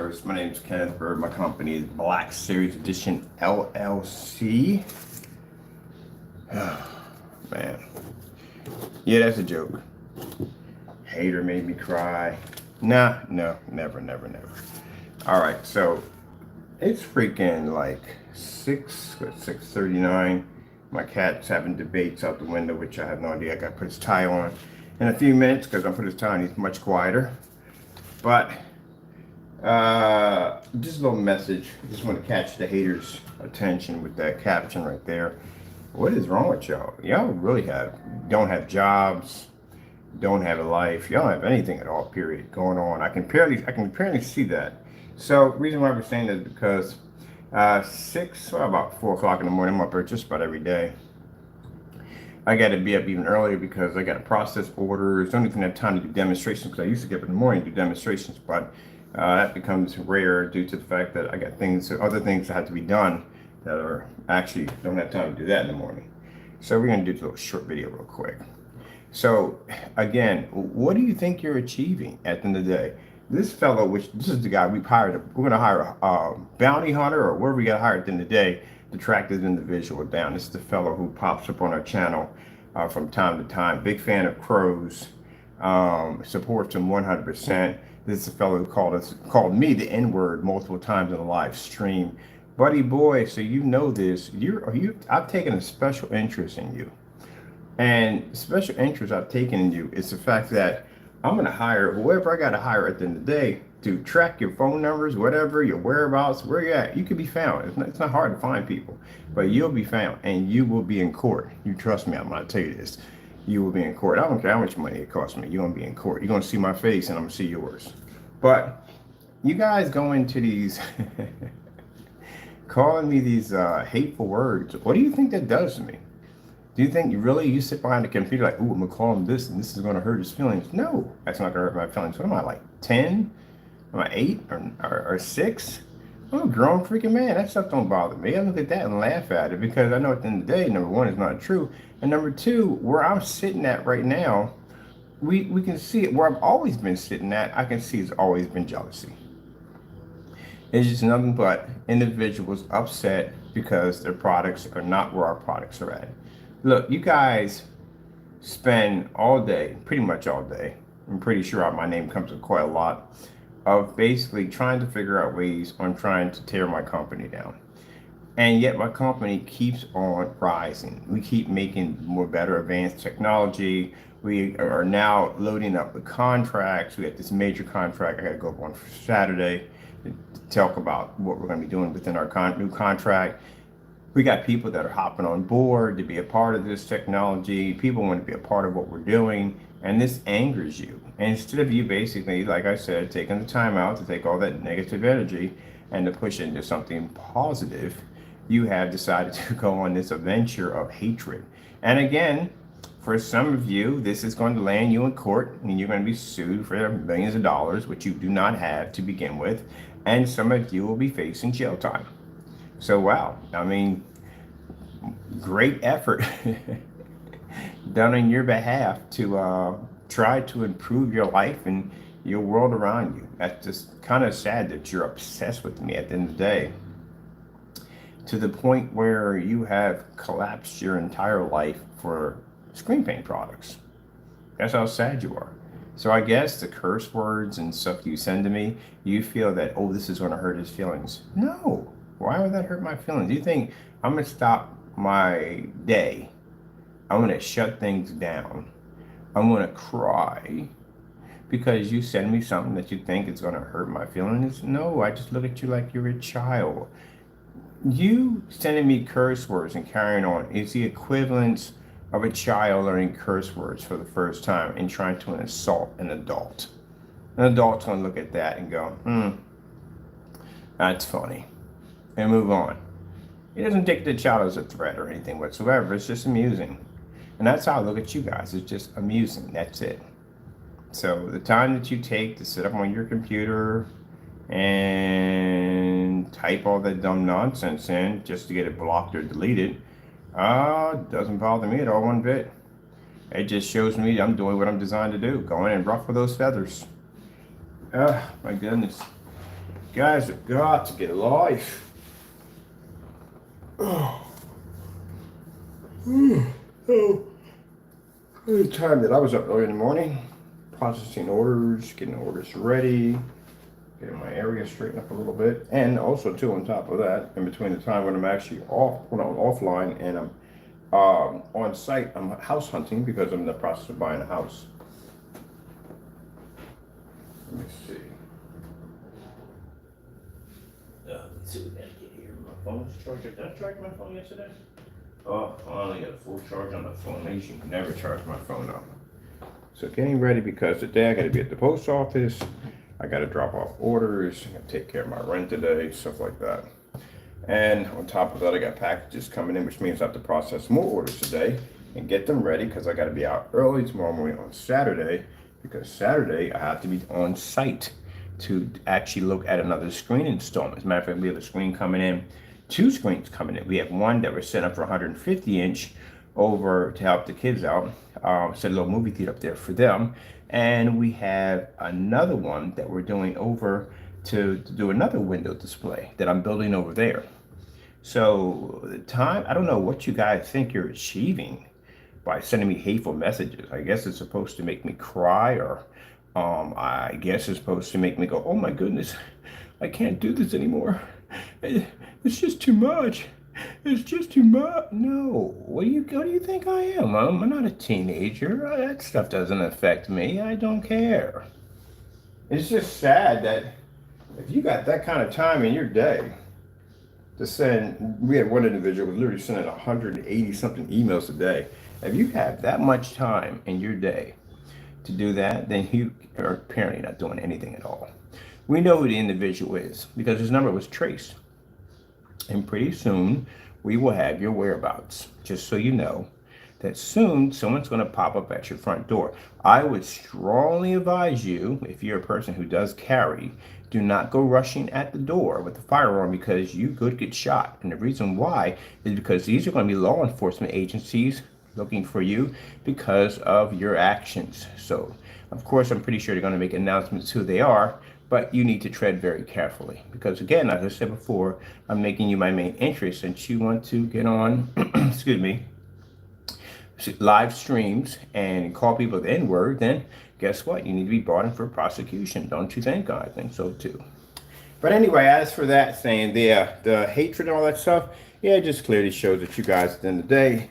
viewers, my name is Kenneth Bird. My company is Black Series Edition LLC. Oh, man. Yeah, that's a joke. Hater made me cry. Nah, no, never. All right, so it's freaking like 6:39. My cat's having debates out the window, which I have no idea. I got to put his tie on in a few minutes because I'm put his tie on. He's much quieter. But just a little message. Just want to catch the haters' attention with that caption right there. What is wrong with y'all? Y'all really don't have jobs, don't have a life. Y'all don't have anything at all. Period. Going on. I can apparently see that. So reason why we're saying that is because about 4 o'clock in the morning, I'm up there just about every day. I got to be up even earlier because I got to process orders. Don't even have time to do demonstrations because I used to get up in the morning and do demonstrations, but that becomes rare due to the fact that I got other things that have to be done that are actually don't have time to do that in the morning. So we're going to do a little short video real quick. So again, what do you think you're achieving at the end of the day? This fellow, this is the guy we've hired. We're going to hire a bounty hunter or wherever we got hired at the end of the day to track this individual down. This is the fellow who pops up on our channel from time to time. Big fan of crows. Supports him 100%. This is the fellow who called me the N-word multiple times in a live stream. Buddy boy, so you know this. I've taken a special interest in you. And the special interest I've taken in you is the fact that I'm going to hire whoever I got to hire at the end of the day to track your phone numbers, whatever, your whereabouts, where you're at. You can be found. It's not hard to find people, but you'll be found and you will be in court. You trust me, I'm going to tell you this. You will be in court. I don't care how much money it costs me. You're going to be in court. You're going to see my face and I'm going to see yours. But you guys go into these, calling me these hateful words. What do you think that does to me? Do you think you sit behind the computer like, ooh, I'm going to call him this and this is going to hurt his feelings? No, that's not going to hurt my feelings. What am I, like 10? Am I 8 or 6? I'm a grown freaking man. That stuff don't bother me. I look at that and laugh at it because I know at the end of the day, number one, it's not true. And number two, where I'm sitting at right now, we can see it. Where I've always been sitting at, I can see it's always been jealousy. It's just nothing but individuals upset because their products are not where our products are at. Look, you guys spend all day, pretty much all day, I'm pretty sure my name comes up quite a lot, of basically trying to figure out ways on trying to tear my company down. And yet my company keeps on rising. We keep making more better advanced technology. We are now loading up the contracts. We have this major contract I got to go on for Saturday to talk about what we're going to be doing within our new contract. We got people that are hopping on board to be a part of this technology. People want to be a part of what we're doing, and this angers you. And instead of you basically, like I said, taking the time out to take all that negative energy and to push it into something positive, you have decided to go on this adventure of hatred. And again, for some of you, this is going to land you in court, and you're going to be sued for millions of dollars, which you do not have to begin with. And some of you will be facing jail time. So, wow, I mean, great effort done on your behalf to try to improve your life and your world around you. That's just kind of sad that you're obsessed with me at the end of the day, to the point where you have collapsed your entire life for screen paint products. That's how sad you are. So I guess the curse words and stuff you send to me, you feel that, oh, this is going to hurt his feelings. No. Why would that hurt my feelings? You think I'm going to stop my day? I'm going to shut things down. I'm going to cry because you send me something that you think is going to hurt my feelings? No, I just look at you like you're a child. You sending me curse words and carrying on is the equivalent of a child learning curse words for the first time and trying to assault an adult. An adult's going to look at that and go, that's funny, and move on. It doesn't take the child as a threat or anything whatsoever. It's just amusing. And that's how I look at you guys. It's just amusing. That's it. So the time that you take to sit up on your computer and type all that dumb nonsense in just to get it blocked or deleted, doesn't bother me at all one bit. It just shows me I'm doing what I'm designed to do. Go in and ruffle those feathers. My goodness. guys have got to get a life. Oh, the time that I was up early in the morning, processing orders, getting orders ready, getting my area straightened up a little bit, and also too on top of that, in between the time when I'm actually offline and I'm on site, I'm house hunting because I'm in the process of buying a house. Let me see. Let's see what we gotta get here. My phone's charged. Did I charge my phone yesterday? Oh, I only got a full charge on my phone. I usually never charge my phone up. So getting ready because today I gotta be at the post office. I gotta drop off orders. I gotta take care of my rent today, stuff like that. And on top of that, I got packages coming in, which means I have to process more orders today and get them ready because I got to be out early tomorrow morning on Saturday, because Saturday I have to be on site to actually look at another screen installment. As a matter of fact, we have a screen coming in, two screens coming in. We have one that we're setting up for 150-inch over to help the kids out. Set a little movie theater up there for them. And we have another one that we're doing over to do another window display that I'm building over there. So the time, I don't know what you guys think you're achieving by sending me hateful messages. I guess it's supposed to make me cry, or I guess it's supposed to make me go, oh my goodness, I can't do this anymore. It's just too much. It's just too much. No, what do you think I am? I'm not a teenager. That stuff doesn't affect me. I don't care. It's just sad that if you got that kind of time in your day to send, we had one individual who was literally sending 180 something emails a day. If you have that much time in your day to do that, then you are apparently not doing anything at all. We know who the individual is because his number was traced. And pretty soon we will have your whereabouts, just so you know that soon someone's going to pop up at your front door. I would strongly advise you, if you're a person who does carry, do not go rushing at the door with a firearm because you could get shot. And the reason why is because these are going to be law enforcement agencies looking for you because of your actions. So, of course, I'm pretty sure they're going to make announcements who they are, but you need to tread very carefully because, again, as I said before, I'm making you my main interest. Since you want to get on, excuse me, live streams and call people the N-word, then guess what? You need to be brought in for prosecution, don't you think? I think so too. But anyway, as for that saying, the hatred and all that stuff, yeah, it just clearly shows that you guys at the end of the day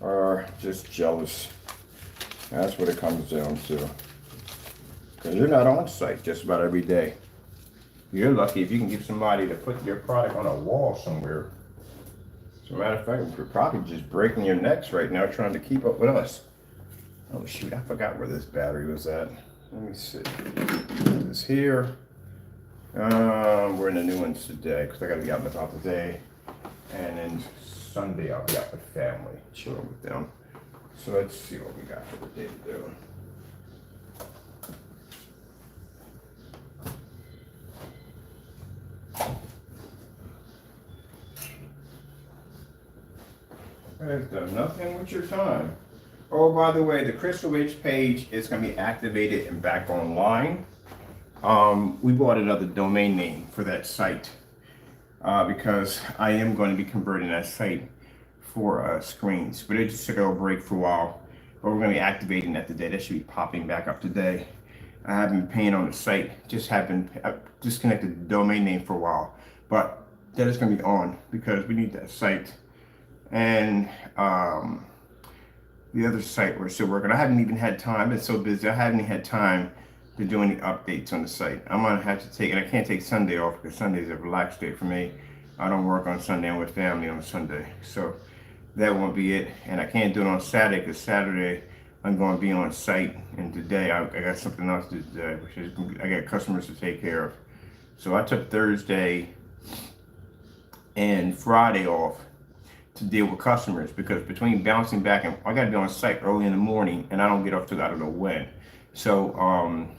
are just jealous. That's what it comes down to. Because you're not on site just about every day. You're lucky if you can get somebody to put your product on a wall somewhere. As a matter of fact, we're probably just breaking your necks right now trying to keep up with us. Oh shoot, I forgot where this battery was at. Let me see. It's here. We're in the new ones today because I got to be out and about today. And then Sunday I'll be out with family, chilling with them. So let's see what we got for the day to do. I've done nothing with your time. Oh, by the way, the Crystal Ridge page is going to be activated and back online. We bought another domain name for that site because I am going to be converting that site for screens. But it just took a little break for a while. But we're going to be activating that today. That should be popping back up today. I haven't been paying on the site. Just haven't disconnected the domain name for a while. But that is going to be on because we need that site. And the other site we're still working. I haven't even had time. I've been so busy. I haven't even had time to do any updates on the site. I'm gonna have to take, and I can't take Sunday off because Sunday is a relaxed day for me. I don't work on Sunday. I'm with family on Sunday, so that won't be it. And I can't do it on Saturday because Saturday I'm going to be on site. And today I got something else to do, which is I got customers to take care of. So I took Thursday and Friday off to deal with customers because between bouncing back and I got to be on site early in the morning and I don't get off till I don't know when. So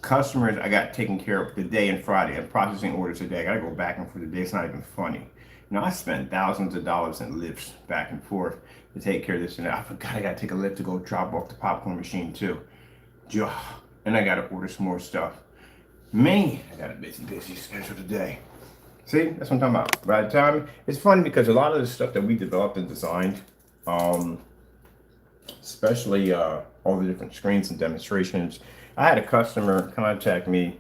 customers I got taken care of today and Friday. I'm processing orders today. I got to go back and forth today. It's not even funny. You know, I spent thousands of dollars in lifts back and forth to take care of this and that. I forgot I got to take a lift to go drop off the popcorn machine too. And I got to order some more stuff. Me, I got a busy schedule today. See, that's what I'm talking about. By the time, it's funny because a lot of the stuff that we developed and designed, um, especially all the different screens and demonstrations. I had a customer contact me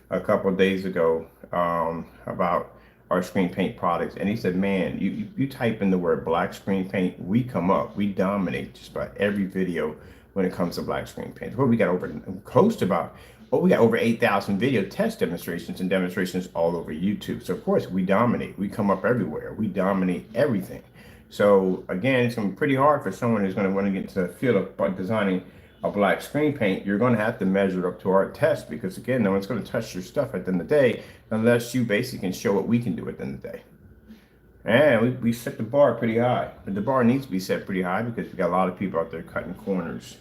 a couple of days ago about our screen paint products, and he said, "Man, you type in the word black screen paint, we come up, we dominate just about every video when it comes to black screen paint. Well, we got over close to about." Well, we got over 8,000 video test demonstrations and demonstrations all over YouTube. So, of course, we dominate. We come up everywhere. We dominate everything. So again, it's going to be pretty hard for someone who's going to want to get into the field of designing a black screen paint. You're going to have to measure up to our test because again, no one's going to touch your stuff at the end of the day unless you basically can show what we can do at the end of the day. And we set the bar pretty high, but the bar needs to be set pretty high because we got a lot of people out there cutting corners.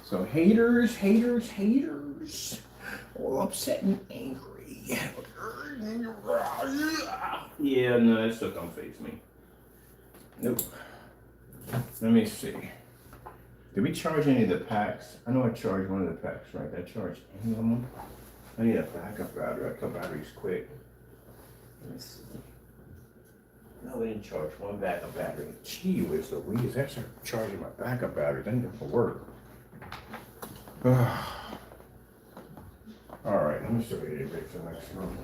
So haters, all upset and angry. Yeah, no, that stuff don't faze me. Nope. Let me see. Did we charge any of the packs? I know I charged one of the packs, right? I charged any of them. I need a backup battery. I kill batteries quick. Let me see. No, we didn't charge one backup battery. Gee whiz Louise, I started charging my backup batteries. I need them for work. All right, let me show you the next one.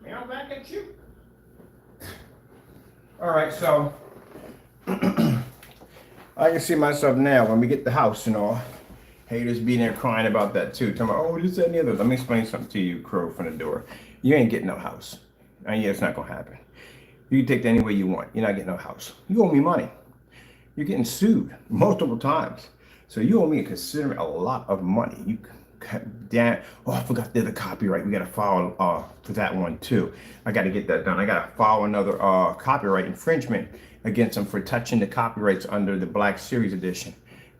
Now back at you. All right, so I can see myself now when we get the house and all. Haters being there crying about that too. Talking about, oh, this, that, and the other. Let me explain something to you, Crow, from the door. You ain't getting no house. And yeah, it's not gonna happen. You can take that any way you want. You're not getting no house. You owe me money. You're getting sued multiple times. So you owe me a lot of money. You damn, oh, I forgot the copyright. We got to file for that one too. I got to get that done. I got to file another copyright infringement against them for touching the copyrights under the Black Series edition.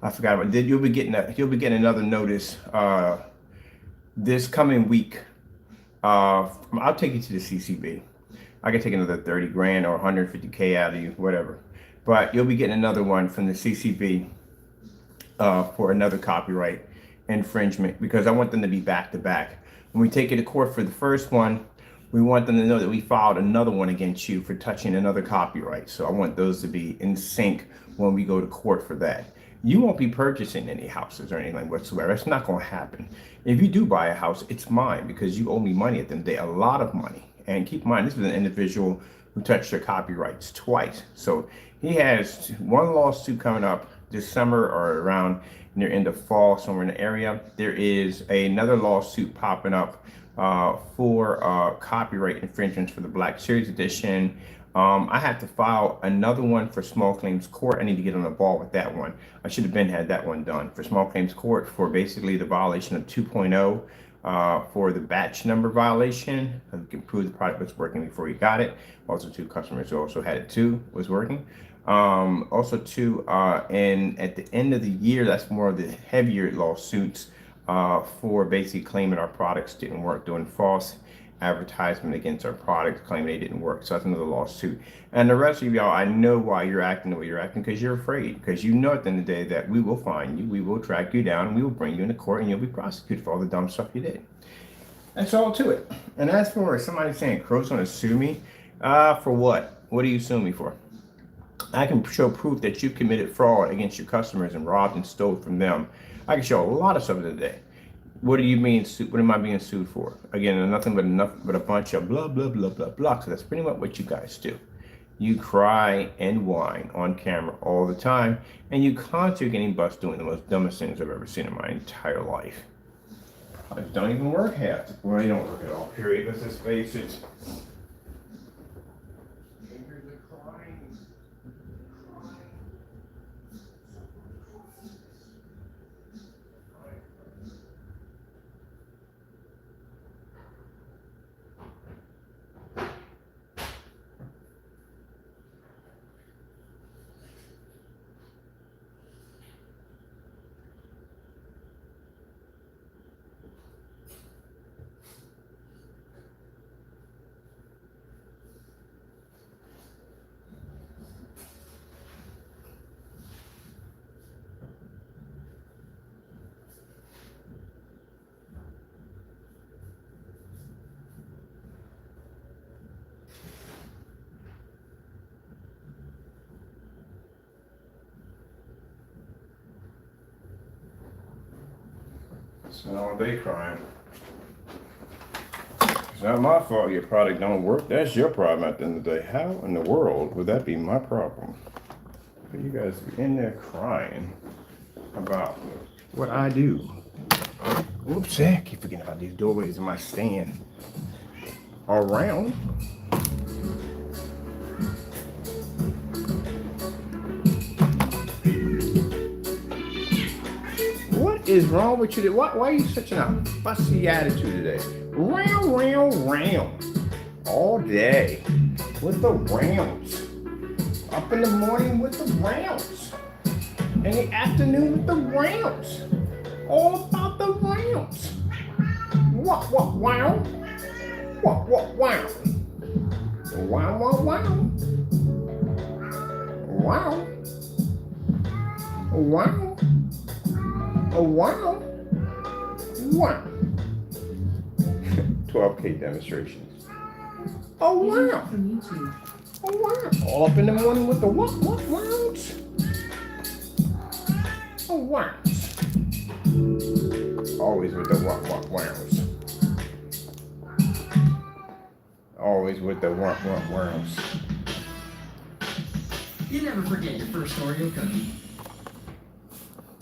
I forgot about it. You'll be getting another notice this coming week. I'll take you to the CCB. I can take another 30 grand or 150K out of you, whatever. But you'll be getting another one from the CCB for another copyright infringement because I want them to be back to back. When we take you to court for the first one, we want them to know that we filed another one against you for touching another copyright. So I want those to be in sync when we go to court for that. You won't be purchasing any houses or anything whatsoever. It's not going to happen. If you do buy a house, it's mine because you owe me money at the end of the day, a lot of money. And keep in mind, this is an individual who touched their copyrights twice. So he has one lawsuit coming up this summer or around near end of fall, somewhere in the area. There is another lawsuit popping up for copyright infringements for the Black Series edition. I have to file another one for small claims court. I need to get on the ball with that one. I should have had that one done for small claims court for basically the violation of 2.0 for the batch number violation. You can prove the product was working before you got it. Also, two customers who also had it too was working. Also too, and at the end of the year, that's more of the heavier lawsuits for basically claiming our products didn't work, doing false advertisement against our products, claiming they didn't work. So that's another lawsuit. And the rest of y'all, I know why you're acting the way you're acting, because you're afraid, because you know at the end of the day that we will find you, we will track you down, and we will bring you into court, and you'll be prosecuted for all the dumb stuff you did. That's all to it. And as for somebody saying Crow's gonna sue me, for what? What are you suing me for? I can show proof that you committed fraud against your customers and robbed and stole from them. I can show a lot of stuff today. What do you mean? What am I being sued for? Again, nothing but a bunch of blah blah blah blah blah. So that's pretty much what you guys do. You cry and whine on camera all the time, and you constantly getting bust doing the most dumbest things I've ever seen in my entire life. Products don't even work half. Well, they don't work at all. Period. Let's just face it. Spend all day crying. It's not my fault your product don't work. That's your problem at the end of the day. How in the world would that be my problem? You guys be in there crying about what I do. Whoops, I keep forgetting about these doorways in my stand. Around. What is wrong with you? Why are you such a fussy attitude today? Round. All day. With the rounds. Up in the morning with the rounds. In the afternoon with the rounds. All about the rounds. Wow. Wow. Wow. Wow. Oh, wow. 12K demonstrations. Oh, wow. Oh, wow. All up in the morning with the what rounds? Oh, wow. Always with the what rounds. Always with the what rounds. You never forget your first Oreo cookie.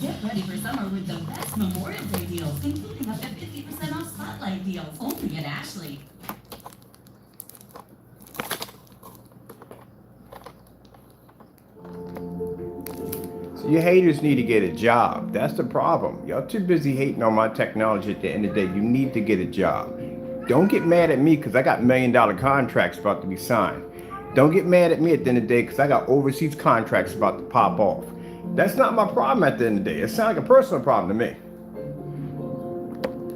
Get ready for summer with the best Memorial Day deals, including up to 50% off Spotlight deals, only at Ashley. So you haters need to get a job. That's the problem. Y'all too busy hating on my technology. At the end of the day, you need to get a job. Don't get mad at me because I got $1 million contracts about to be signed. Don't get mad at me at the end of the day because I got overseas contracts about to pop off. That's not my problem at the end of the day. It sounds like a personal problem to me.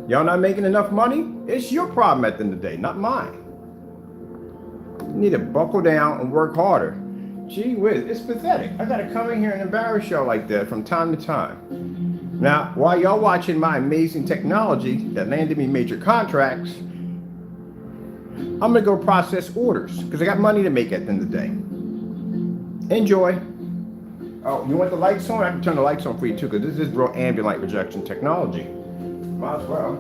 Y'all not making enough money? It's your problem at the end of the day, not mine. You need to buckle down and work harder. Gee whiz, it's pathetic. I gotta come in here and embarrass y'all like that from time to time. Now, while y'all watching my amazing technology that landed me major contracts, I'm gonna go process orders because I got money to make at the end of the day. Enjoy. Oh, you want the lights on? I can turn the lights on for you too, because this is real ambient light projection technology. Might as well.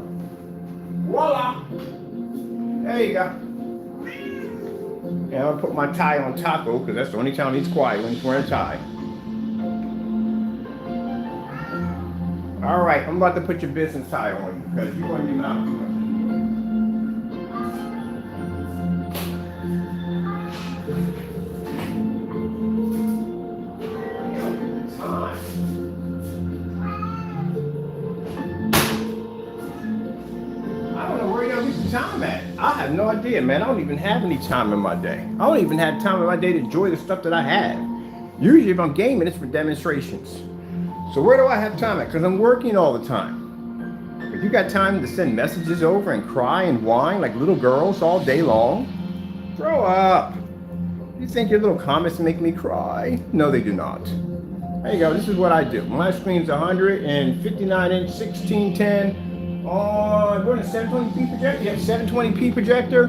Voila! There you go. And I'll put my tie on Taco, because that's the only time he's quiet when he's wearing a tie. All right, I'm about to put your business tie on you, because you're going to be mouth. Time at? I have no idea, man. I don't even have any time in my day. I don't even have time in my day to enjoy the stuff that I have. Usually if I'm gaming, it's for demonstrations. So where do I have time at? Because I'm working all the time. If you got time to send messages over and cry and whine like little girls all day long, grow up. You think your little comments make me cry? No, they do not. There you go. This is what I do. My screen's 159-inch 1610. We're in a 720p projector. You have a 720p projector,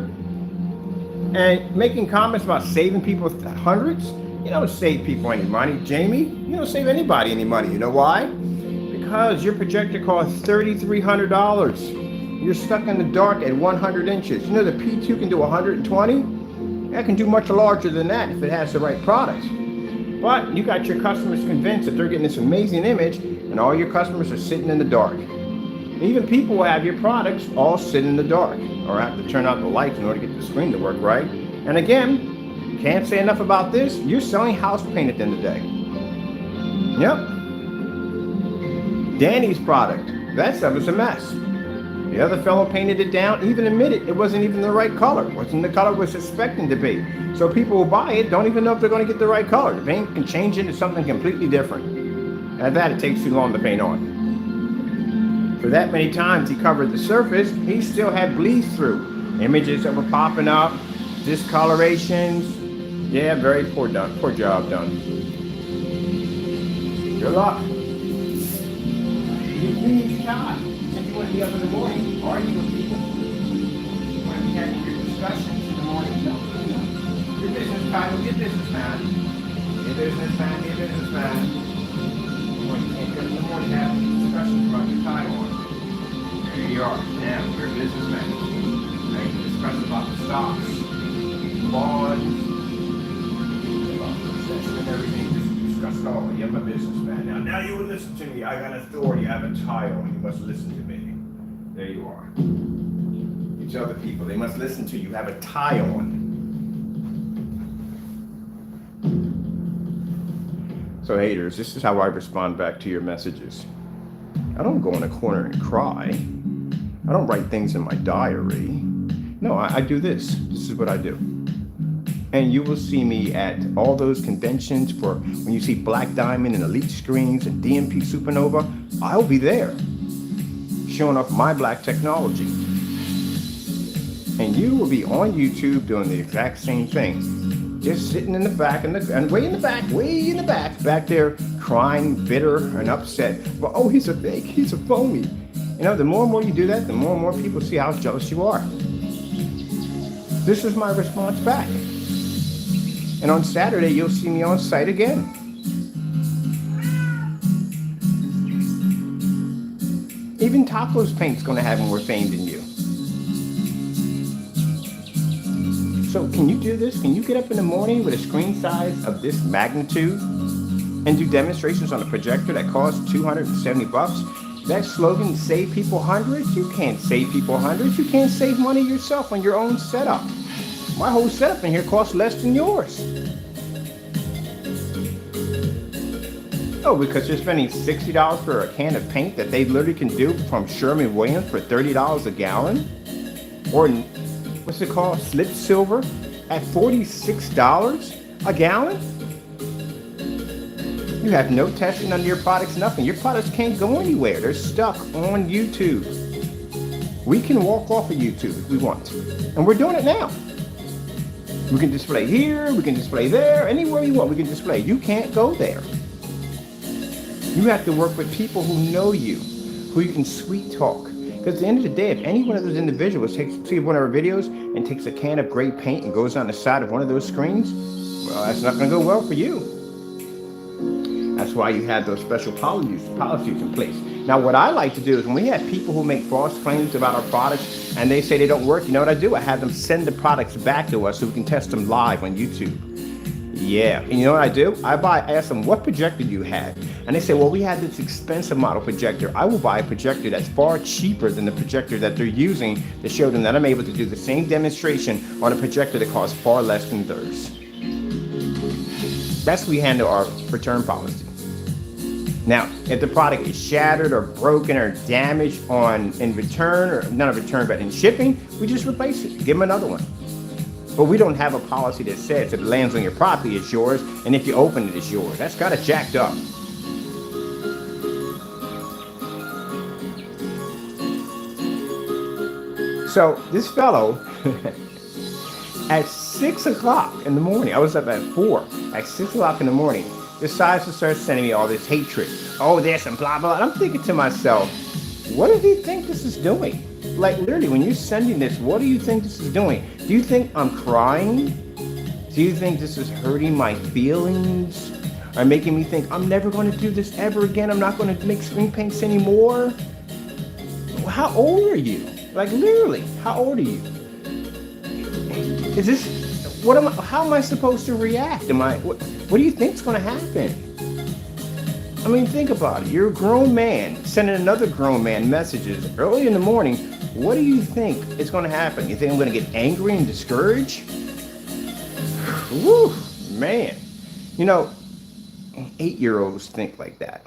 and making comments about saving people hundreds. You don't save people any money, Jamie. You don't save anybody any money. You know why? Because your projector costs $3,300. You're stuck in the dark at 100 inches. You know the P2 can do 120. That can do much larger than that if it has the right product. But you got your customers convinced that they're getting this amazing image, and all your customers are sitting in the dark. Even people will have your products all sit in the dark or have to turn out the lights in order to get the screen to work right. And again, Can't say enough about this. You're selling house paint at the end of the day. Yep. Danny's product. That stuff is a mess. The other fellow painted it down, even admitted it wasn't even the right color. Wasn't the color we're suspecting to be. So people who buy it don't even know if they're going to get the right color. The paint can change into something completely different. At that, it takes too long to paint on. For that many times he covered the surface, he still had bleeds through. Images that were popping up, discolorations. Yeah, very poor job done. Good luck. You need time. If you want to be up in the morning, argue with people. You want to be having your discussions in the morning. No. Your businessman. You can't come in the morning having discussions about your tie on. There you are. Now, you're a businessman. Now you can discuss about the stocks, bonds, and everything. Just discuss it all. You're a businessman. Now you would listen to me. I got authority. I have a title, and you must listen to me. There you are. You tell the people they must listen to you. Have a tie on. So haters, this is how I respond back to your messages. I don't go in a corner and cry. I don't write things in my diary. No, I do this. This is what I do. And you will see me at all those conventions for when you see Black Diamond and Elite Screens and DMP Supernova. I'll be there, showing off my black technology. And you will be on YouTube doing the exact same thing. Just sitting in the back, way in the back there, crying, bitter and upset. Well, oh, he's a fake, he's a phony. You know, the more and more you do that, the more and more people see how jealous you are. This is my response back. And on Saturday, you'll see me on site again. Even Tacos Paint's gonna have more fame than you. So can you do this? Can you get up in the morning with a screen size of this magnitude and do demonstrations on a projector that costs $270? That slogan, save people hundreds? You can't save people hundreds. You can't save money yourself on your own setup. My whole setup in here costs less than yours. Oh, because you're spending $60 for a can of paint that they literally can do from Sherwin-Williams for $30 a gallon? Or what's it called? Slip silver at $46 a gallon? You have no testing under your products, nothing. Your products can't go anywhere. They're stuck on YouTube. We can walk off of YouTube if we want to. And we're doing it now. We can display here, we can display there, anywhere you want, we can display. You can't go there. You have to work with people who know you, who you can sweet talk. Because at the end of the day, if any one of those individuals see one of our videos and takes a can of great paint and goes on the side of one of those screens, well, that's not going to go well for you. That's why you have those special policies in place. Now, what I like to do is when we have people who make false claims about our products and they say they don't work, you know what I do? I have them send the products back to us so we can test them live on YouTube. Yeah, and you know what I do? I ask them, what projector do you have? And they say, well, we have this expensive model projector. I will buy a projector that's far cheaper than the projector that they're using to show them that I'm able to do the same demonstration on a projector that costs far less than theirs. That's how we handle our return policy. Now, if the product is shattered or broken or damaged in return, or not in return, but in shipping, we just replace it, give them another one. But we don't have a policy that says if it lands on your property, it's yours, and if you open it, it's yours. That's kind of jacked up. So this fellow, at 6 o'clock in the morning, I was up at 4, at 6 o'clock in the morning, decides to start sending me all this hatred. Oh, this and blah, blah. And I'm thinking to myself, what does he think this is doing? Like, literally, when you're sending this, what do you think this is doing? Do you think I'm crying? Do you think this is hurting my feelings? Or making me think, I'm never going to do this ever again? I'm not going to make screen paints anymore? How old are you? Like, literally, how old are you? Is this... how am I supposed to react? What do you think is going to happen? I mean, think about it. You're a grown man sending another grown man messages early in the morning. What do you think is going to happen? You think I'm going to get angry and discouraged? Woo, man. You know, 8-year-olds think like that.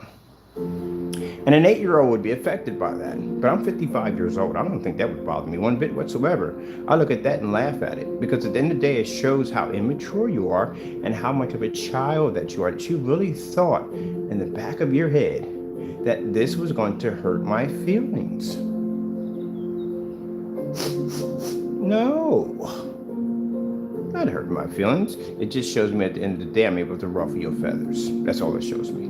And an 8-year-old would be affected by that. But I'm 55 years old. I don't think that would bother me one bit whatsoever. I look at that and laugh at it. Because at the end of the day, it shows how immature you are and how much of a child that you are. That you really thought in the back of your head that this was going to hurt my feelings. No. Not hurting my feelings. It just shows me at the end of the day I'm able to ruffle your feathers. That's all it shows me.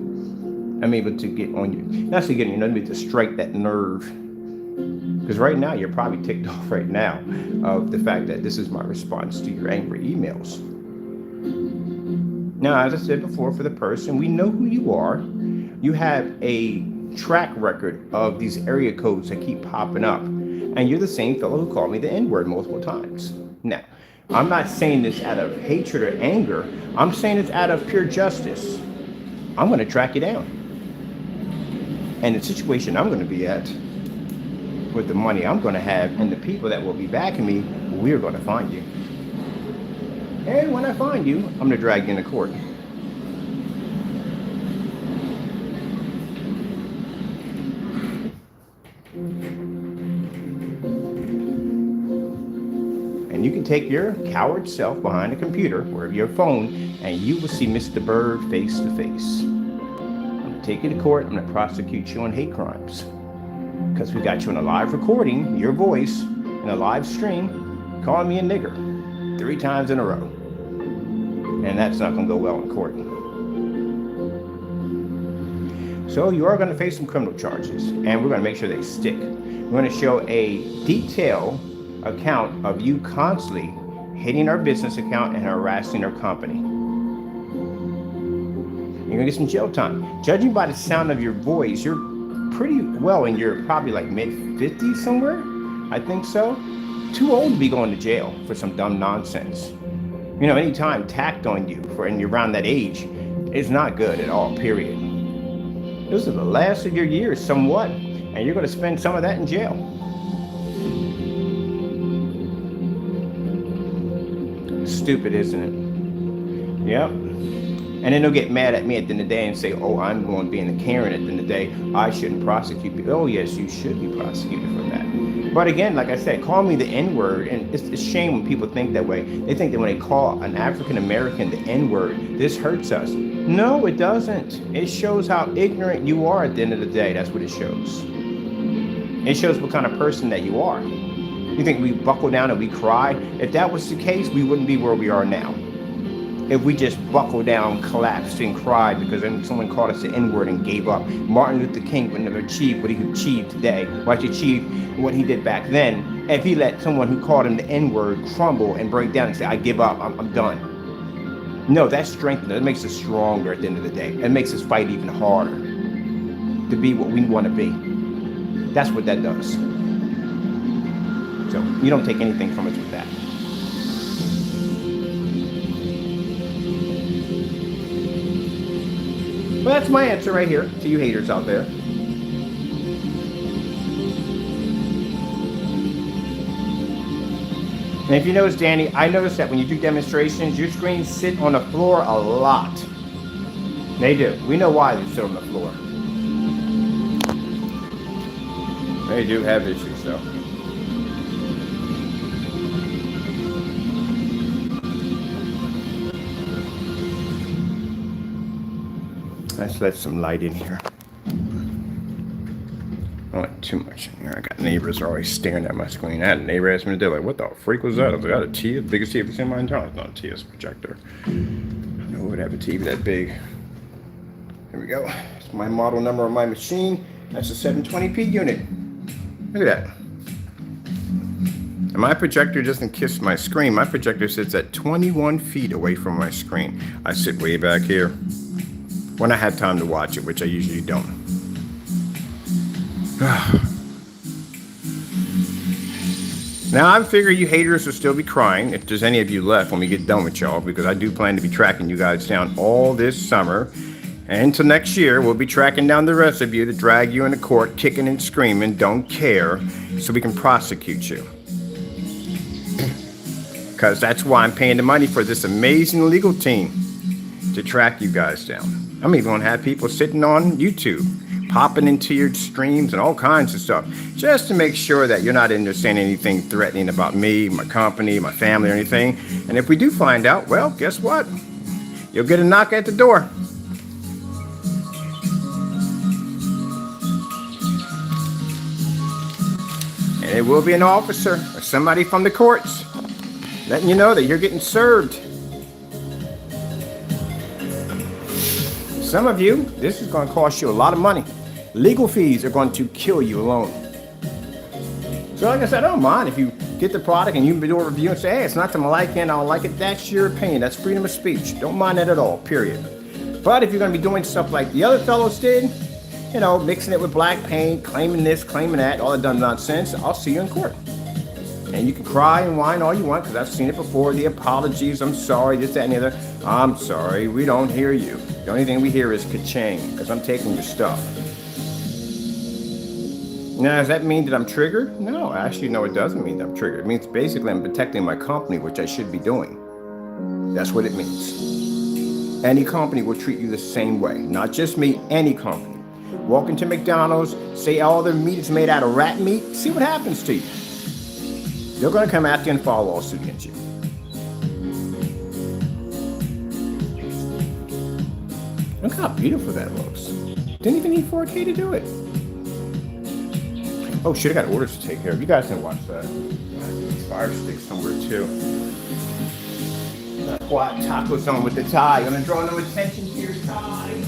I'm able to get on you, not to get you, I'm able to strike that nerve. Because right now you're probably ticked off right now of the fact that this is my response to your angry emails. Now, as I said before, for the person, we know who you are. You have a track record of these area codes that keep popping up, and you're the same fellow who called me the N-word multiple times. Now, I'm not saying this out of hatred or anger. I'm saying it's out of pure justice. I'm going to track you down. And the situation I'm going to be at, with the money I'm going to have, and the people that will be backing me, we're going to find you. And when I find you, I'm going to drag you into court. And you can take your coward self behind a computer or your phone, and you will see Mr. Bird face to face. Take you to court. I'm going to prosecute you on hate crimes because we got you in a live recording, your voice in a live stream, calling me a nigger 3 times in a row, and that's not going to go well in court. So you are going to face some criminal charges, and we're going to make sure they stick. We're going to show a detailed account of you constantly hitting our business account and harassing our company. You're gonna get some jail time. Judging by the sound of your voice, you're pretty well in your probably like mid-50s somewhere. I think so. Too old to be going to jail for some dumb nonsense. You know, anytime tacked on you and you're around that age, it's not good at all, period. Those are the last of your years somewhat, and you're gonna spend some of that in jail. Stupid, isn't it? Yep. And then they'll get mad at me at the end of the day and say, oh, I'm going to be in the Karen at the end of the day. I shouldn't prosecute you. Oh, yes, you should be prosecuted for that. But again, like I said, call me the N-word. And it's a shame when people think that way. They think that when they call an African-American the N-word, this hurts us. No, it doesn't. It shows how ignorant you are at the end of the day. That's what it shows. It shows what kind of person that you are. You think we buckle down and we cry? If that was the case, we wouldn't be where we are now. If we just buckled down, collapsed, and cried because then someone called us the N-word and gave up. Martin Luther King would never achieve what he achieved today. Why he achieved what he did back then. If he let someone who called him the N-word crumble and break down and say, I give up, I'm done. No, that's strength. That makes us stronger at the end of the day. It makes us fight even harder to be what we want to be. That's what that does. So you don't take anything from us with that. Well, that's my answer right here to you haters out there. And if you notice, Danny, I noticed that when you do demonstrations, your screens sit on the floor a lot. They do. We know why they sit on the floor. They do have issues, though. Let's let some light in here. I don't want too much in here. I got neighbors always staring at my screen. I had a neighbor ask me today, like, what the freak was that? I was like, I got a TV, the biggest TV I've seen in my entire life. It's not a TS projector. I know would have a TV that big. Here we go. It's my model number on my machine. That's a 720p unit. Look at that. And my projector doesn't kiss my screen. My projector sits at 21 feet away from my screen. I sit way back here when I have time to watch it, which I usually don't. Now, I figure you haters will still be crying if there's any of you left when we get done with y'all, because I do plan to be tracking you guys down all this summer. And until next year, we'll be tracking down the rest of you to drag you into court, kicking and screaming, don't care, so we can prosecute you. because that's why I'm paying the money for this amazing legal team to track you guys down. I'm even going to have people sitting on YouTube, popping into your streams and all kinds of stuff, just to make sure that you're not in there saying anything threatening about me, my company, my family, or anything. And if we do find out, well, guess what? You'll get a knock at the door. And it will be an officer or somebody from the courts letting you know that you're getting served. Some of you, this is going to cost you a lot of money. Legal fees are going to kill you alone. So like I said, I don't mind if you get the product and you can do a review and say, hey, it's not to my liking, I don't like it. That's your opinion. That's freedom of speech. Don't mind that at all, period. But if you're going to be doing stuff like the other fellows did, you know, mixing it with black paint, claiming this, claiming that, all that dumb nonsense, I'll see you in court. And you can cry and whine all you want, because I've seen it before. The apologies, I'm sorry, this, that, and the other. I'm sorry, we don't hear you. The only thing we hear is ka-ching, because I'm taking your stuff. Now, does that mean that I'm triggered? No, actually, no, it doesn't mean that I'm triggered. It means basically I'm protecting my company, which I should be doing. That's what it means. Any company will treat you the same way. Not just me, any company. Walk into McDonald's, say all their meat is made out of rat meat, see what happens to you. They're going to come after you and file a lawsuit against you. Look how beautiful that looks. Didn't even need 4K to do it. Oh shit, I got orders to take care of. You guys can watch that. Fire stick somewhere too. Quiet tacos on with the tie. You're gonna draw no attention to your tie.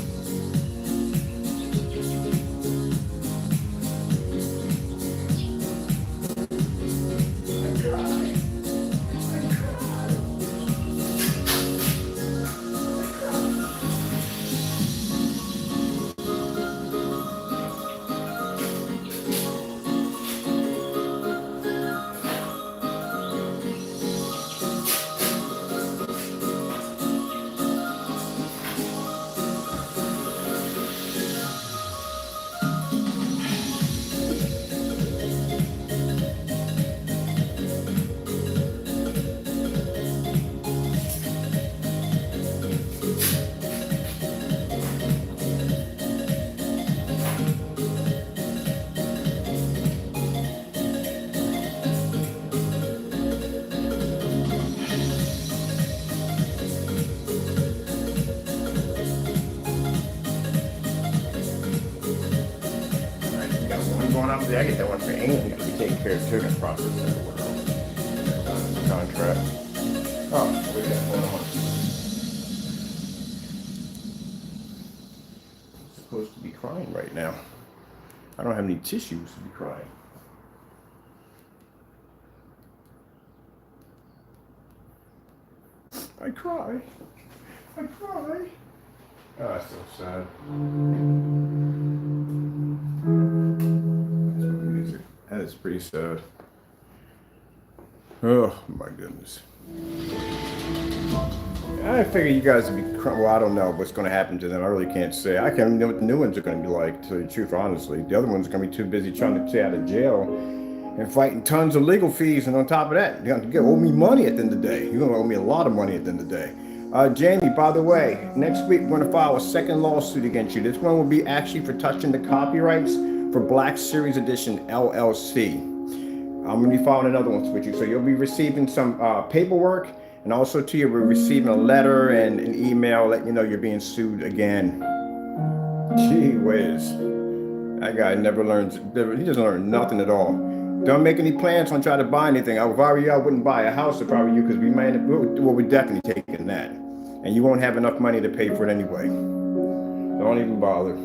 I get that one for England to be taken care of too, and process that or whatever. Contract. Oh, we got one on. I'm supposed to be crying right now. I don't have any tissues to be crying. I cry. I cry. Oh, that's so sad. That is pretty sad. Oh my goodness. I figure you guys would be, well, I don't know what's going to happen to them. I really can't say. I can't know what the new ones are going to be like, to tell you the truth, honestly. The other ones are going to be too busy trying to stay out of jail and fighting tons of legal fees. And on top of that, you're going to owe me money at the end of the day. You're going to owe me a lot of money at the end of the day. Jamie, by the way, next week we're going to file a second lawsuit against you. This one will be actually for touching the copyrights for Black Series Edition LLC. I'm going to be filing another one with you. So you'll be receiving some paperwork, and also too, you'll be receiving a letter and an email letting you know you're being sued again. Gee whiz. That guy never learns, he doesn't learn nothing at all. Don't make any plans on trying to buy anything. If I were you, I wouldn't buy a house if I were you, because we're definitely taking that. And you won't have enough money to pay for it anyway. Don't even bother.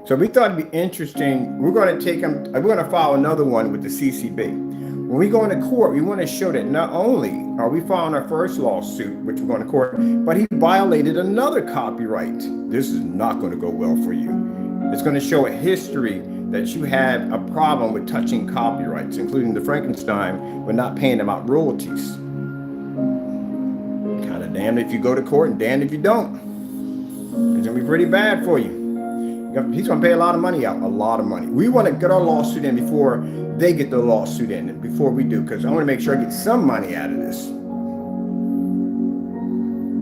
So we thought it'd be interesting. We're going to file another one with the CCB. When we go into court, we want to show that not only are we filing our first lawsuit, which we're going to court, but he violated another copyright. This is not going to go well for you. It's going to show a history that you had a problem with touching copyrights, including the Frankenstein, but not paying them out royalties. Kind of damned if you go to court and damned if you don't. It's going to be pretty bad for you. You Yep, he's going to pay a lot of money out, a lot of money. We want to get our lawsuit in before they get the lawsuit in, and before we do, because I want to make sure I get some money out of this.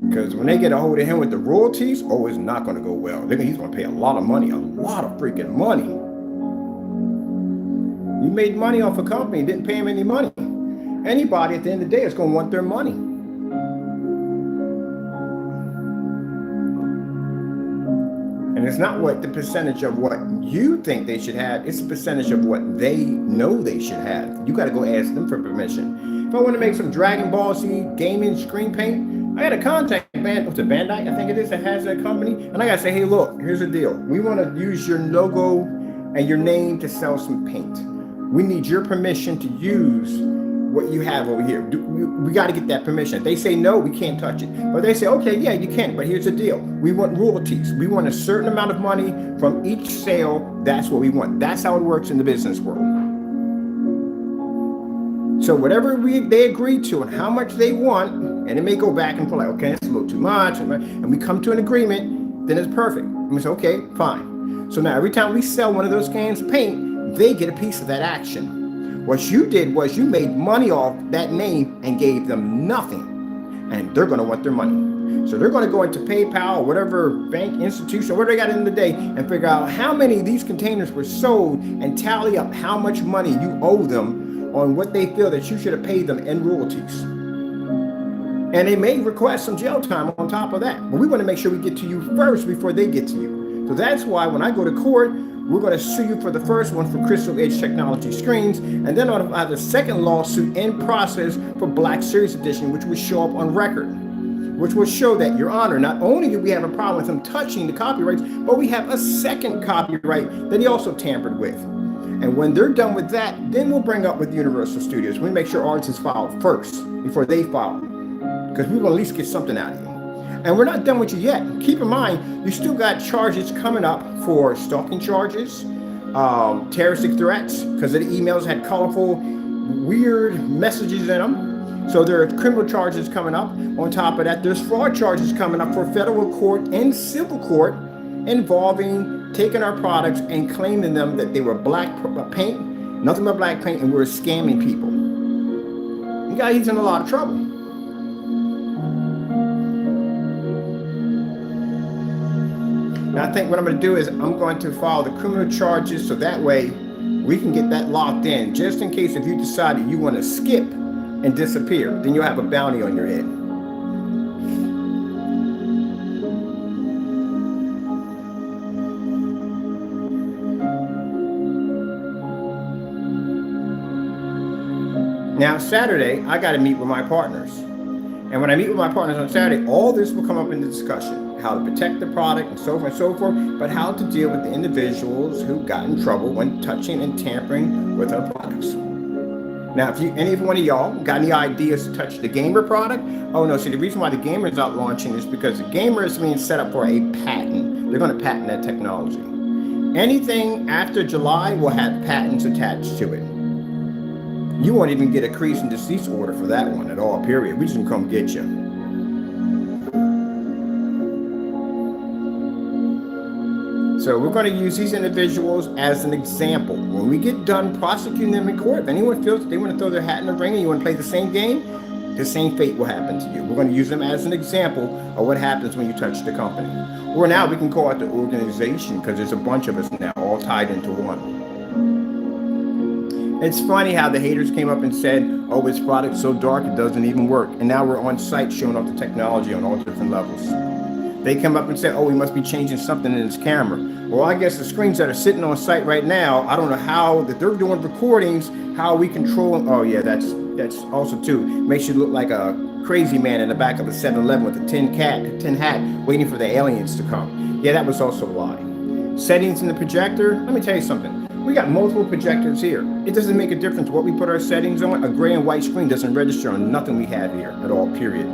Because when they get a hold of him with the royalties, oh, it's not going to go well. He's going to pay a lot of money, a lot of freaking money. You made money off a company, didn't pay him any money. Anybody at the end of the day is going to want their money. And it's not what the percentage of what you think they should have, it's the percentage of what they know they should have. You got to go ask them for permission. If I want to make some Dragon Ball Z gaming screen paint, I got to contact Bandai, I think it is, that has that company. And I got to say, hey, look, here's the deal. We want to use your logo and your name to sell some paint. We need your permission to use what you have over here. We got to get that permission. If they say no, we can't touch it. But they say, okay, yeah, you can. But here's the deal. We want royalties. We want a certain amount of money from each sale. That's what we want. That's how it works in the business world. So whatever they agree to and how much they want, and it may go back and forth, like, okay, that's a little too much, and we come to an agreement, then it's perfect. And we say, okay, fine. So now every time we sell one of those cans of paint, they get a piece of that action. What you did was you made money off that name and gave them nothing, and they're going to want their money. So they're going to go into PayPal or whatever bank institution, whatever they got in the day, and figure out how many of these containers were sold and tally up how much money you owe them on what they feel that you should have paid them in royalties. And they may request some jail time on top of that. But we want to make sure we get to you first before they get to you. So that's why when I go to court, we're going to sue you for the first one for Crystal Edge Technology screens, and then I'll have the second lawsuit in process for Black Series Edition, which will show up on record, which will show that, Your Honor, not only do we have a problem with him touching the copyrights, but we have a second copyright that he also tampered with. And when they're done with that, then we'll bring up with Universal Studios. We make sure ours is filed first before they file, because we will at least get something out of you. And we're not done with you yet. Keep in mind, you still got charges coming up for stalking charges, terroristic threats, because the emails had colorful, weird messages in them. So there are criminal charges coming up. On top of that, there's fraud charges coming up for federal court and civil court involving taking our products and claiming them that they were black paint, nothing but black paint, and we're scamming people. You guys, he's in a lot of trouble. Now I think what I'm going to do is I'm going to file the criminal charges so that way we can get that locked in, just in case if you decide that you want to skip and disappear, then you'll have a bounty on your head. Now Saturday, I got to meet with my partners. And when I meet with my partners on Saturday, all this will come up in the discussion. How to protect the product and so forth, but how to deal with the individuals who got in trouble when touching and tampering with our products. Now, if any one of y'all got any ideas to touch the Gamer product, oh no, see the reason why the Gamer is not launching is because the Gamer is being set up for a patent. They're going to patent that technology. Anything after July will have patents attached to it. You won't even get a cease and desist order for that one at all, period. We just gonna come get you. So we're going to use these individuals as an example. When we get done prosecuting them in court, if anyone feels that they want to throw their hat in the ring and you want to play the same game, the same fate will happen to you. We're going to use them as an example of what happens when you touch the company. Or now we can call out the organization, because there's a bunch of us now all tied into one. It's funny how the haters came up and said, oh, this product's so dark it doesn't even work. And now we're on site showing off the technology on all different levels. They come up and say, oh, we must be changing something in this camera. Well, I guess the screens that are sitting on site right now, I don't know how that they're doing recordings, how we control them. Oh yeah, that's also too, makes you look like a crazy man in the back of a 7-Eleven with a tin hat waiting for the aliens to come. Yeah, that was also a lie. Settings in the projector, let me tell you something. We got multiple projectors here. It doesn't make a difference what we put our settings on. A gray and white screen doesn't register on nothing we have here at all, period.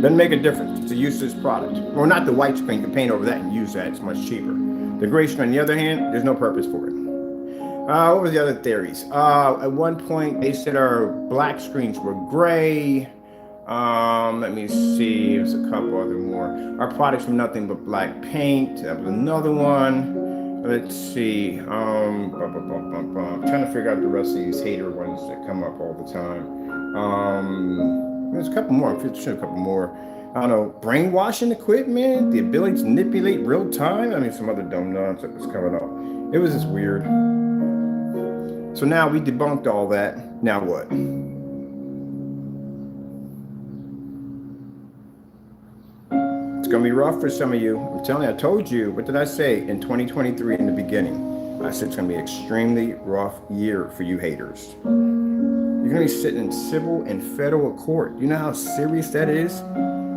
Doesn't make a difference to use this product. Or not the white screen, you can paint over that and use that, it's much cheaper. The gray screen, on the other hand, there's no purpose for it. What were the other theories? At one point, they said our black screens were gray. Let me see. There's a couple other more. Our products from Nothing But Black Paint. That was another one. Let's see. Trying to figure out the rest of these hater ones that come up all the time. There's a couple more. I'm sure a couple more. I don't know. Brainwashing equipment, the ability to manipulate real time. I mean, some other dumb nonsense was coming up. It was just weird. So now we debunked all that. Now what? It's going to be rough for some of you. I'm telling you, I told you. What did I say in 2023 in the beginning? I said it's going to be an extremely rough year for you haters. You're going to be sitting in civil and federal court. You know how serious that is?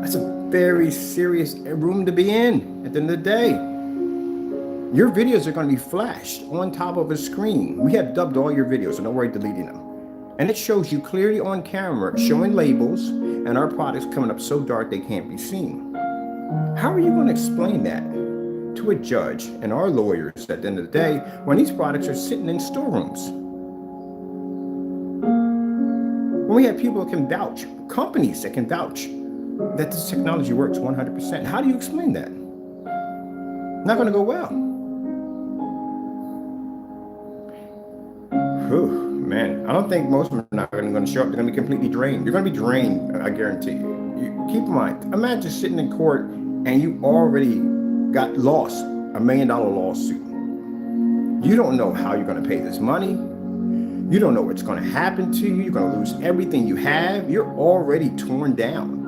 That's a very serious room to be in at the end of the day. Your videos are going to be flashed on top of a screen. We have dubbed all your videos, so don't worry deleting them. And it shows you clearly on camera, showing labels and our products coming up so dark they can't be seen. How are you going to explain that to a judge and our lawyers at the end of the day when these products are sitting in storerooms? When we have people that can vouch, companies that can vouch that this technology works 100%. How do you explain that? Not going to go well. Whew, man, I don't think most of them are not going to show up. They're going to be completely drained. You're going to be drained, I guarantee you. Keep in mind, imagine sitting in court and you already got lost $1 million lawsuit. You don't know how you're going to pay this money. You don't know what's going to happen to you. You're going to lose everything you have. You're already torn down.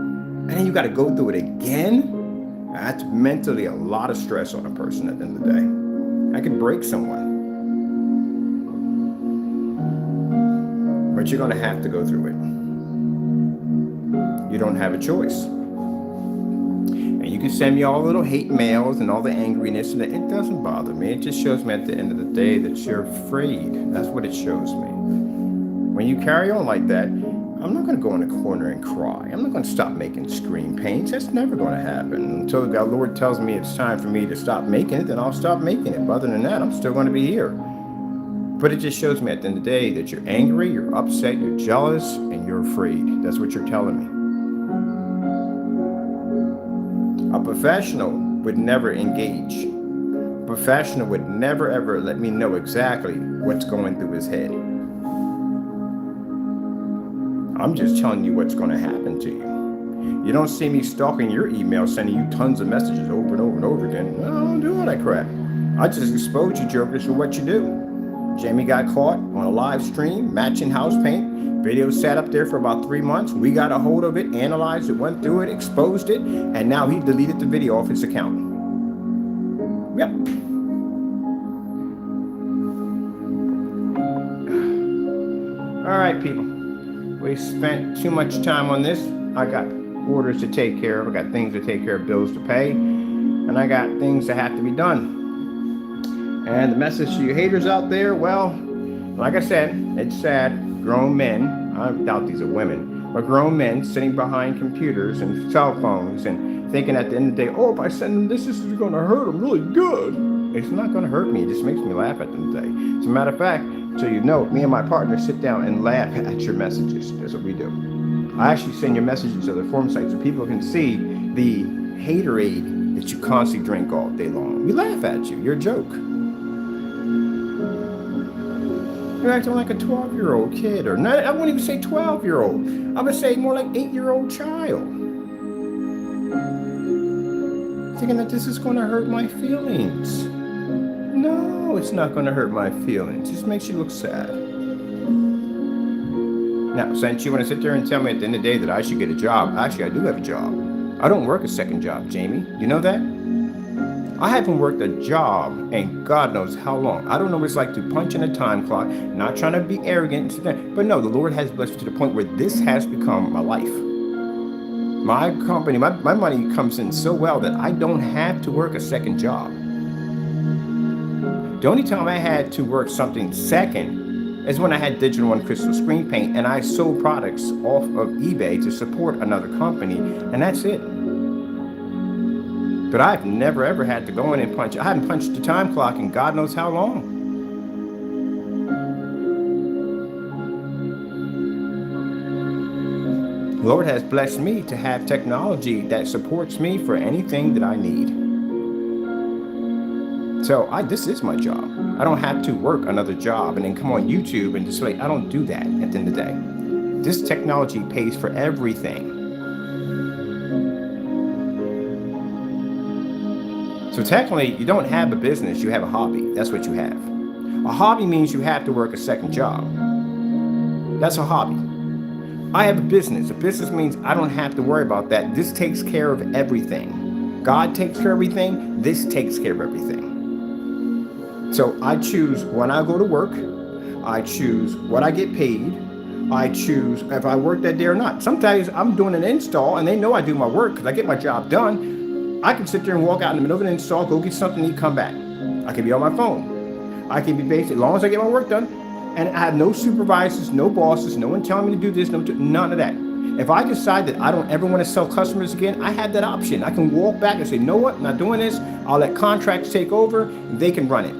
And then you got to go through it again. That's mentally a lot of stress on a person at the end of the day. That could break someone. But you're going to have to go through it. You don't have a choice. And you can send me all the little hate mails and all the angriness, and it doesn't bother me. It just shows me at the end of the day that you're afraid. That's what it shows me. When you carry on like that, I'm not going to go in a corner and cry. I'm not going to stop making screen paints. That's never going to happen. Until the Lord tells me it's time for me to stop making it, then I'll stop making it. But other than that, I'm still going to be here. But it just shows me at the end of the day that you're angry, you're upset, you're jealous, and you're afraid. That's what you're telling me. A professional would never engage. A professional would never, ever let me know exactly what's going through his head. I'm just telling you what's going to happen to you. You don't see me stalking your email, sending you tons of messages over and over and over again. I don't do all that crap. I just expose you jokers for what you do. Jamie got caught on a live stream, matching house paint. Video sat up there for about 3 months. We got a hold of it, analyzed it, went through it, exposed it, and now he deleted the video off his account. Yep. All right, people. We spent too much time on this. I got orders to take care of. I got things to take care of, bills to pay, and I got things that have to be done. And the message to you haters out there, well, like I said, it's sad. Grown men, I doubt these are women, but grown men sitting behind computers and cell phones and thinking at the end of the day, oh, if I send them this is going to hurt them really good. It's not going to hurt me. It just makes me laugh at the end of the day. As a matter of fact, so you know, me and my partner sit down and laugh at your messages. That's what we do. I actually send your messages to the forum site so people can see the haterade that you constantly drink all day long. We laugh at you. You're a joke. You're acting like a 12-year-old kid, or not. I wouldn't even say 12-year-old. I would say more like 8-year-old child. Thinking that this is going to hurt my feelings. No, it's not going to hurt my feelings. It just makes you look sad. Now, since you want to sit there and tell me at the end of the day that I should get a job, actually, I do have a job. I don't work a second job, Jamie. You know that? I haven't worked a job in God knows how long. I don't know what it's like to punch in a time clock, not trying to be arrogant, but no, the Lord has blessed me to the point where this has become my life. My company, my money comes in so well that I don't have to work a second job. The only time I had to work something second is when I had Digital One Crystal Screen Paint and I sold products off of eBay to support another company, and that's it. But I've never ever had to go in and punch. I haven't punched the time clock in God knows how long. Lord has blessed me to have technology that supports me for anything that I need. So this is my job. I don't have to work another job and then come on YouTube and display. I don't do that at the end of the day. This technology pays for everything. So technically, you don't have a business, you have a hobby. That's what you have. A hobby means you have to work a second job. That's a hobby. I have a business. A business means I don't have to worry about that. This takes care of everything. God takes care of everything. This takes care of everything. So I choose when I go to work. I choose what I get paid. I choose if I work that day or not. Sometimes I'm doing an install and they know I do my work because I get my job done. I can sit there and walk out in the middle of an install, go get something to eat, come back. I can be on my phone. I can be basic as long as I get my work done. And I have no supervisors, no bosses, no one telling me to do this, none of that. If I decide that I don't ever want to sell customers again, I have that option. I can walk back and say, you know what, I'm not doing this. I'll let contracts take over. They can run it.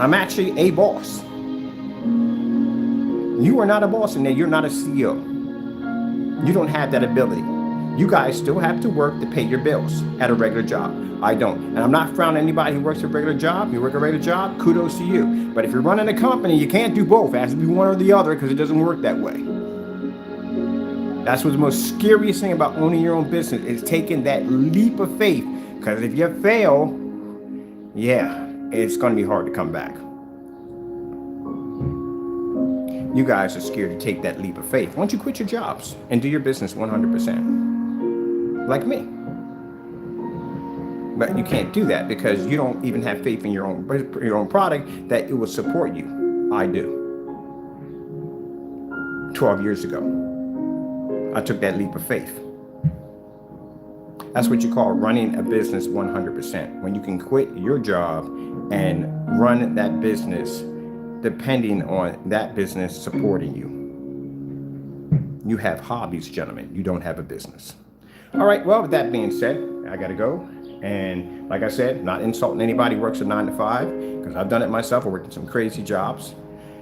I'm actually a boss. You are not a boss in there. You're not a CEO. You don't have that ability. You guys still have to work to pay your bills at a regular job. I don't. And I'm not frowning anybody who works a regular job. You work a regular job, kudos to you. But if you're running a company, you can't do both. It has to be one or the other because it doesn't work that way. That's what's the most scariest thing about owning your own business is taking that leap of faith. Because if you fail, yeah, it's going to be hard to come back. You guys are scared to take that leap of faith. Why don't you quit your jobs and do your business 100%? Like me. But you can't do that because you don't even have faith in your own product that it will support you. I do. 12 years ago, I took that leap of faith. That's what you call running a business 100%. When you can quit your job and run that business depending on that business supporting you. You have hobbies, gentlemen. You don't have a business. All right, well, with that being said, I got to go. And like I said, not insulting anybody who works a 9 to 5, because I've done it myself. I worked in some crazy jobs,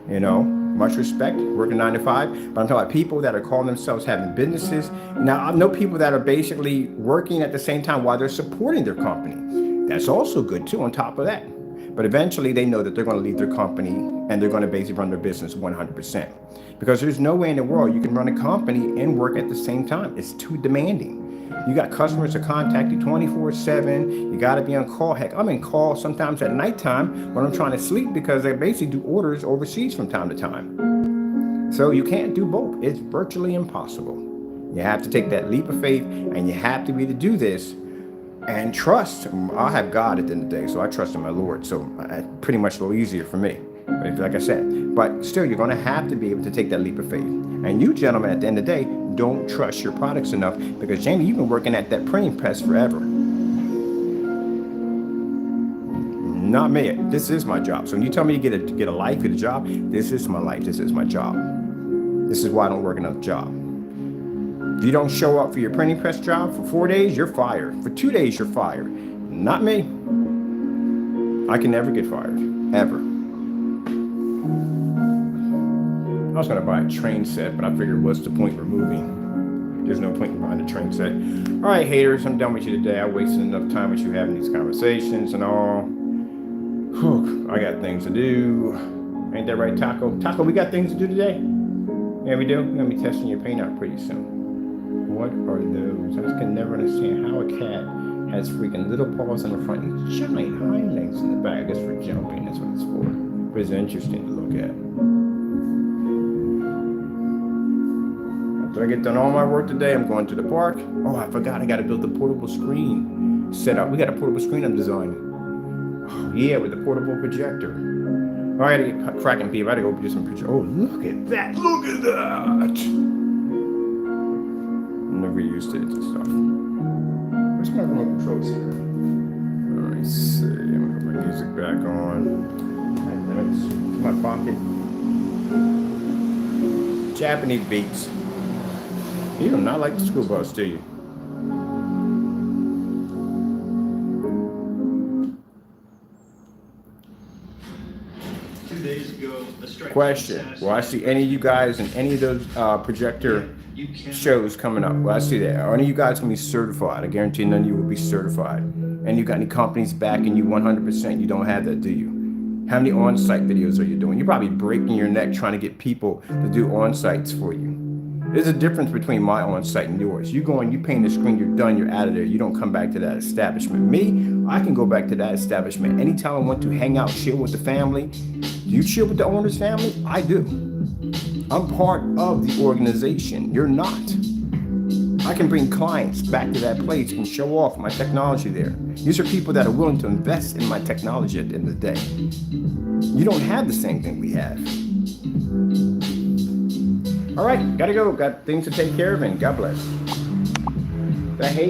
much respect, working 9 to 5. But I'm talking about people that are calling themselves having businesses. Now, I know people that are basically working at the same time while they're supporting their company. That's also good too, on top of that. But eventually they know that they're going to leave their company and they're going to basically run their business 100%. Because there's no way in the world you can run a company and work at the same time. It's too demanding. You got customers to contact you 24/7. You got to be on call. Heck, I'm in call sometimes at nighttime when I'm trying to sleep because they basically do orders overseas from time to time. So you can't do both. It's virtually impossible. You have to take that leap of faith and you have to be able to do this and trust. I have God at the end of the day, so I trust in my Lord. So pretty much a little easier for me, like I said. But still, you're going to have to be able to take that leap of faith. And you gentlemen, at the end of the day, don't trust your products enough because, Jamie, you've been working at that printing press forever. Not me. This is my job. So when you tell me to get a life, get a job, this is my life. This is my job. This is why I don't work another job. If you don't show up for your printing press job for 4 days, you're fired. For 2 days, you're fired. Not me. I can never get fired. Ever. I was going to buy a train set, but I figured what's the point removing? There's no point in buying a train set. All right, haters, I'm done with you today. I wasted enough time with you having these conversations and all. Whew, I got things to do. Ain't that right, Taco? Taco, we got things to do today? Yeah, we do. We're going to be testing your paint out pretty soon. What are those? I just can never understand how a cat has freaking little paws on the front and giant hind legs in the back. That's for jumping. That's what it's for. But it's interesting to look at. After I get done all my work today, I'm going to the park. Oh, I forgot I got to build the portable screen set up. We got a portable screen I'm designing. Oh, yeah, with the portable projector. All right, I got to get cracking people. I got to go do some pictures. Oh, look at that. Look at that. Never used it and stuff. Where's my remote controls here? Let me see. I'm gonna put my music back on. That's my pocket. Japanese beats. You do not like the school bus, do you? 2 days ago, the strike Question. Will I see any of you guys in any of those projector shows coming up? Will I see that? Are any of you guys going to be certified? I guarantee none of you will be certified. And you got any companies backing you 100%? You don't have that, do you? How many on-site videos are you doing? You're probably breaking your neck trying to get people to do on-sites for you. There's a difference between my on-site and yours. You go and you paint the screen, you're done, you're out of there. You don't come back to that establishment. Me, I can go back to that establishment anytime I want to hang out, chill with the family. Do you chill with the owner's family? I do. I'm part of the organization. You're not. I can bring clients back to that place and show off my technology there. These are people that are willing to invest in my technology at the end of the day. You don't have the same thing we have. All right, gotta go. Got things to take care of, and God bless. I hate